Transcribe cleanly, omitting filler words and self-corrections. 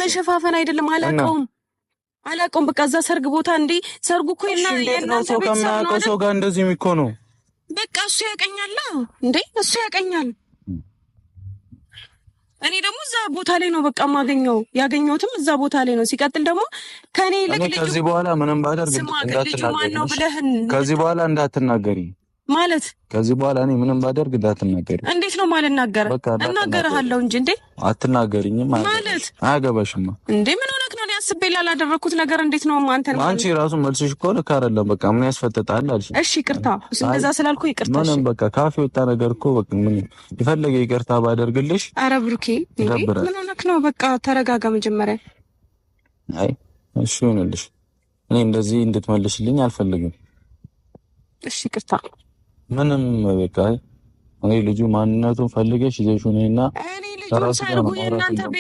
መሸፋፈን አይደለም አላውቀውም በቃ እዛ ሰርግ ቦታ እንዴ ሰርጉ እኮ የእናንተ ቤተሰብ ነው ሰው ጋር እንደዚህ የሚኮነው በቃ እሱ ያቀኛል እንዴ እሱ ያቀኛል እኔ ደግሞ እዛ ቦታ ላይ ነው በቃ ያገኘሁትም እዛ ቦታ ላይ ነው ሲቀጥል ደግሞ ከኔ ልጅ ከዚህ በኋላ ምንም ባደርግ ከዚህ በኋላ እንዳትናገሪ ማለት ከዚህ በኋላ እኔ ምንም ባደርግ እንዳትናገሪ እንዴት ነው ማልናገር እናገርሃለሁ እንጂ እንዴ አትናገሪኝም ማለት አያገባሽማ እንዴ ምን ሆነክ ነው ያስበኝ ላላደረኩት ነገር እንዴት ነው አንቺ ራሱ መልስሽ እኮ ልክ አይደለም በቃ ምን ያስፈጥጣል አልሽ እሺ ይቅርታ እንደዛ ስላልኩ ይቅርታ ምንም በቃ ካፌ ወጣ ነገር እኮ በቃ ምን ይፈልገ ይቅርታ ባደርግልሽ ኧረ ብሩኬ ምን ሆነክ ነው በቃ ተረጋጋ መጀመሪያ አይ እሺ ሆነልሽ እኔ እንደዚህ እንድትመልሽልኝ አልፈልግም እሺ ይቅርታ ምንም በቃ እኔ ልጁ ማንነቱን ፈልገሽ ይዘሽው ነይና እኔ ልጁ ሰርጉ የእናንተ